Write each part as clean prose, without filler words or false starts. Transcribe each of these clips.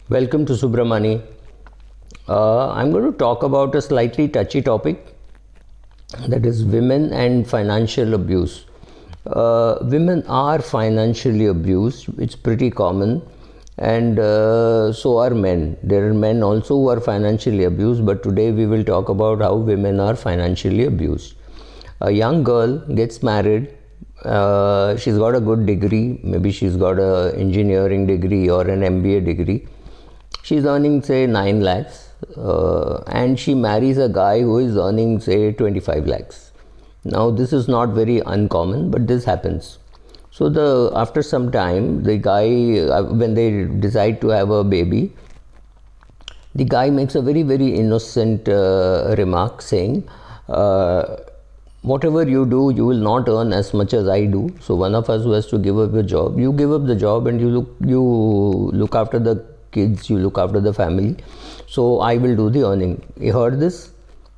Welcome to Subramani. I'm going to talk about a slightly touchy topic, that is women and financial abuse. Women are financially abused, it's pretty common, and so are men. There are men also who are financially abused, but today we will talk about how women are financially abused. A young girl gets married. She's got a good degree, maybe she's got an engineering degree or an MBA degree. She's earning say 9 lakhs and she marries a guy who is earning say 25 lakhs. Now this is not very uncommon, but this happens. So after some time, the guy, when they decide to have a baby, the guy makes a very innocent remark saying, whatever you do, you will not earn as much as I do. So one of us who has to give up a job, you give up the job and you look after the kids, you look after the family. So I will do the earning. You heard this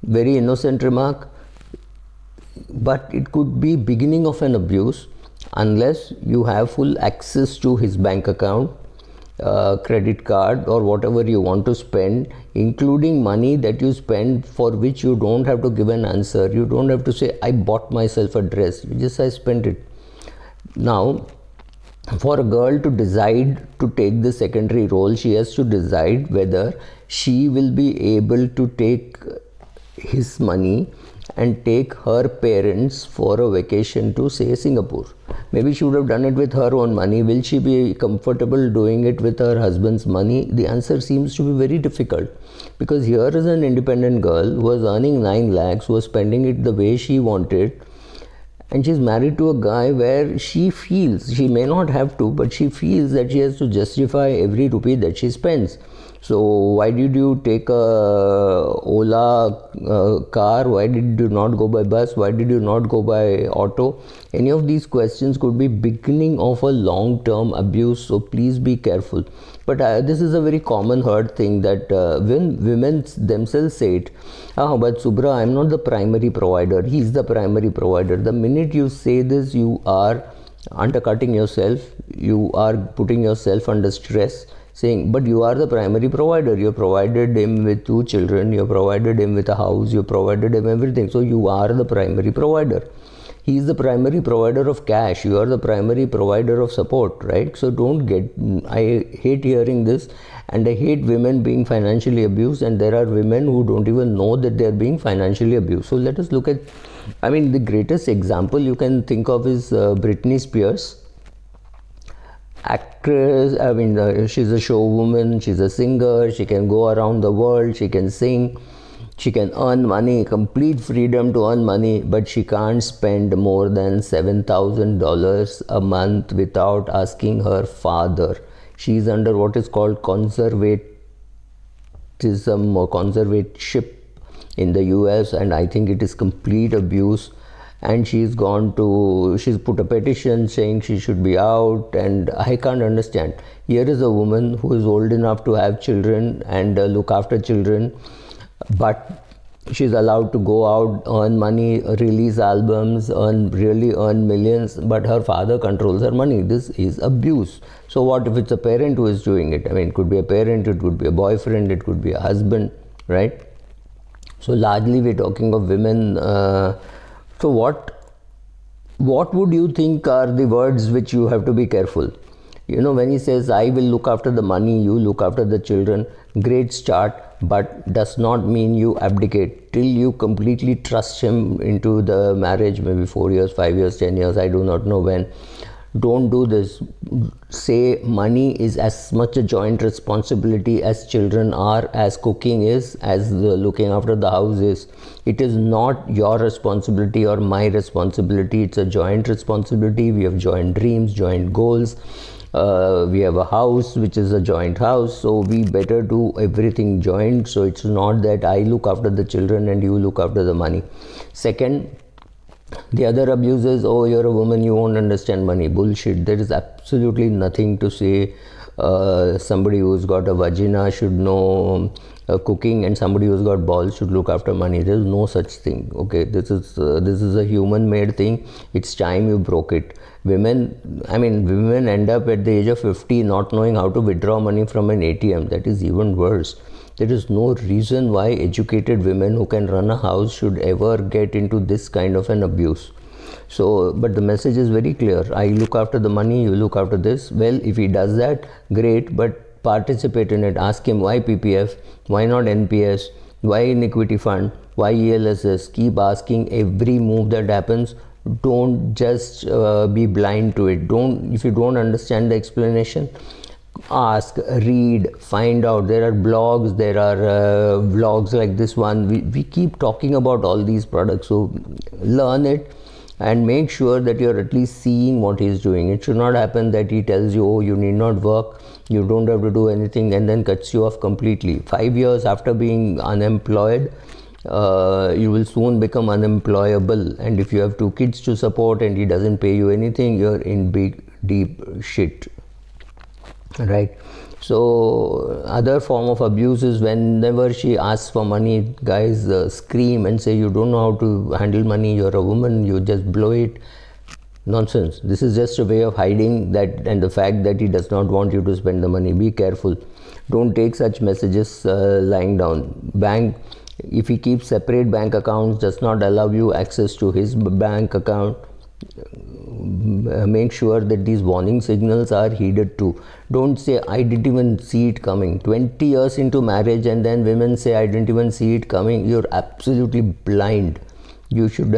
very innocent remark, but it could be beginning of an abuse unless you have full access to his bank account, credit card or whatever you want to spend, including money that you spend for which you don't have to give an answer. You don't have to say, I bought myself a dress. You just say, I spent it. Now, for a girl to decide to take the secondary role, she has to decide whether she will be able to take his money and take her parents for a vacation to say Singapore. Maybe she would have done it with her own money. Will she be comfortable doing it with her husband's money? The answer seems to be very difficult, because here is an independent girl who was earning 9 lakhs, who was spending it the way she wanted, and she's married to a guy where she feels, she may not have to, but she feels that she has to justify every rupee that she spends. So why did you take a Ola car? Why did you not go by bus? Why did you not go by auto? Any of these questions could be beginning of a long-term abuse, so please be careful. But this is a very common heard thing that when women themselves say it, but Subra, I'm not the primary provider, he's the primary provider. The minute you say this, you are undercutting yourself, you are putting yourself under stress, saying, but you are the primary provider. You provided him with 2 children, you provided him with a house, you provided him everything. So you are the primary provider. He is the primary provider of cash. You are the primary provider of support, right? So don't get, I hate hearing this, and I hate women being financially abused, and there are women who don't even know that they are being financially abused. So let us look at, I mean, the greatest example you can think of is Britney Spears. Actress, I mean, she's a show woman, she's a singer, she can go around the world, she can sing, she can earn money, complete freedom to earn money, but she can't spend more than $7,000 a month without asking her father. She's under what is called conservatism or conservatorship in the US, and I think it is complete abuse. And she's put a petition saying she should be out, and I can't understand. Here is a woman who is old enough to have children and look after children, but she's allowed to go out, earn money, release albums, earn millions, but her father controls her money. This is abuse. So what if it's a parent who is doing it? I mean, it could be a parent, it could be a boyfriend, it could be a husband, right? So largely we're talking of women. So what would you think are the words which you have to be careful? You know, when he says, I will look after the money, you look after the children, great start, but does not mean you abdicate till you completely trust him into the marriage, maybe 4 years, 5 years, 10 years, I do not know when. Don't do this. Say money is as much a joint responsibility as children are, as cooking is, as looking after the house is. It is not your responsibility or my responsibility. It's a joint responsibility. We have joint dreams, joint goals. We have a house which is a joint house, so we better do everything joint. So it's not that I look after the children and you look after the money. Second, the other abuse is, oh, you're a woman, you won't understand money. Bullshit. There is absolutely nothing to say somebody who's got a vagina should know cooking, and somebody who's got balls should look after money. There is no such thing. Okay, this is a human made thing. It's time you broke it. Women end up at the age of 50 not knowing how to withdraw money from an ATM. That is even worse. There is no reason why educated women who can run a house should ever get into this kind of an abuse. So, but the message is very clear. I look after the money, you look after this. Well, if he does that, great, but participate in it. Ask him why PPF, why not NPS, why in equity fund, why ELSS. Keep asking every move that happens. Don't just be blind to it. If you don't understand the explanation, ask, read, find out. There are blogs, there are vlogs like this one. We keep talking about all these products, so learn it and make sure that you're at least seeing what he's doing. It should not happen that he tells you, oh, you need not work, you don't have to do anything, and then cuts you off completely. 5 years after being unemployed, you will soon become unemployable, and if you have 2 kids to support and he doesn't pay you anything, you're in big deep shit, right? So other form of abuse is whenever she asks for money, guys scream and say, you don't know how to handle money, you're a woman, you just blow it. Nonsense. This is just a way of hiding that and the fact that he does not want you to spend the money. Be careful. Don't take such messages lying down. Bank, if he keeps separate bank accounts, does not allow you access to his bank account, make sure that these warning signals are heeded too. Don't say, I didn't even see it coming. 20 years into marriage and then women say, I didn't even see it coming. You're absolutely blind. You should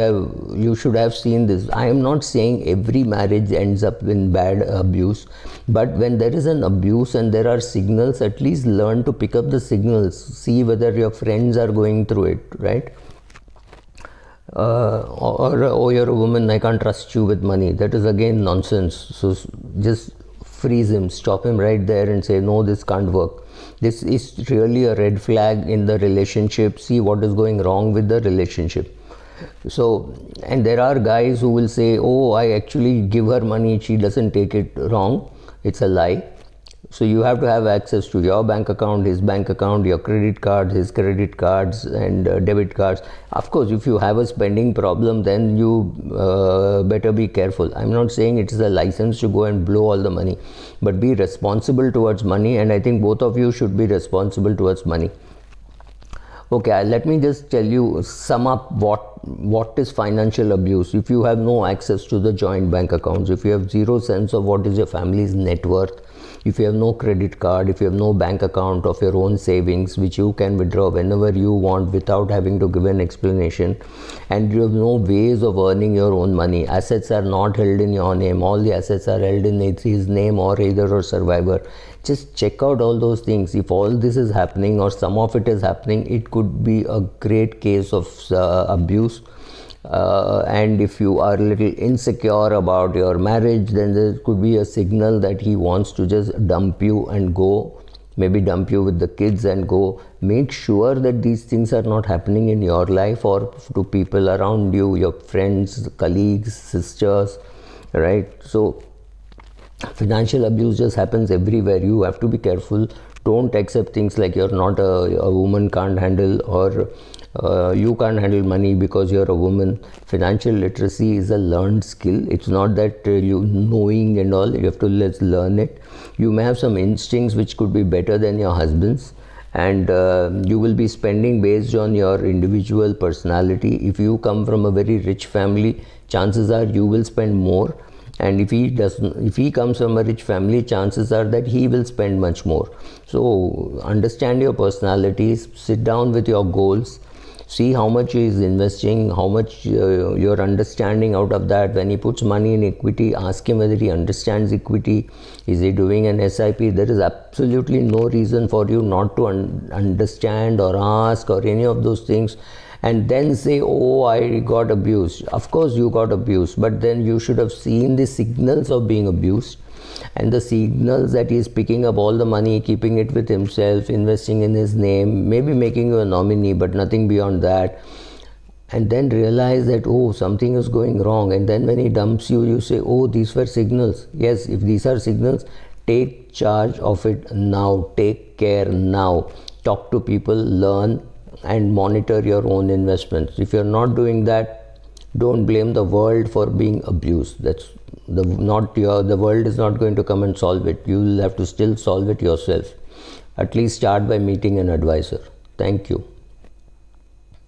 have seen this. I am not saying every marriage ends up in bad abuse, but when there is an abuse and there are signals, at least learn to pick up the signals. See whether your friends are going through it, right? Oh, you're a woman, I can't trust you with money. That is again nonsense. So just freeze him, stop him right there and say, no, this can't work. This is really a red flag in the relationship. See what is going wrong with the relationship. So, and there are guys who will say, oh, I actually give her money, she doesn't take it. Wrong. It's a lie. So you have to have access to your bank account, his bank account, your credit cards, his credit cards and debit cards. Of course, if you have a spending problem, then you better be careful. I'm not saying it is a license to go and blow all the money, but be responsible towards money, and I think both of you should be responsible towards money. Okay, let me just tell you, sum up what is financial abuse. If you have no access to the joint bank accounts, if you have zero sense of what is your family's net worth, if you have no credit card, if you have no bank account of your own savings which you can withdraw whenever you want without having to give an explanation, and you have no ways of earning your own money, assets are not held in your name, all the assets are held in his name or either or survivor, just check out all those things. If all this is happening or some of it is happening, it could be a great case of abuse. And if you are a little insecure about your marriage, then there could be a signal that he wants to just dump you and go, maybe dump you with the kids and go. Make sure that these things are not happening in your life or to people around you, your friends, colleagues, sisters, right? So financial abuse just happens everywhere. You have to be careful. Don't accept things like you're not a woman can't handle, or you can't handle money because you're a woman. Financial literacy is a learned skill. It's not that you knowing and all. You have to learn it. You may have some instincts which could be better than your husband's, and you will be spending based on your individual personality. If you come from a very rich family, chances are you will spend more. And if he comes from a rich family, chances are that he will spend much more. So understand your personalities, sit down with your goals, see how much he is investing, how much you're understanding out of that. When he puts money in equity, ask him whether he understands equity. Is he doing an SIP? There is absolutely no reason for you not to understand or ask or any of those things, and then say, oh, I got abused. Of course you got abused, but then you should have seen the signals of being abused, and the signals that he is picking up all the money, keeping it with himself, investing in his name, maybe making you a nominee, but nothing beyond that. And then realize that, oh, something is going wrong. And then when he dumps you, you say, oh, these were signals. Yes, if these are signals, take charge of it now. Take care now. Talk to people, learn, and monitor your own investments. If you're not doing that, don't blame the world for being abused. The world is not going to come and solve it. You will have to still solve it yourself. At least start by meeting an advisor. Thank you.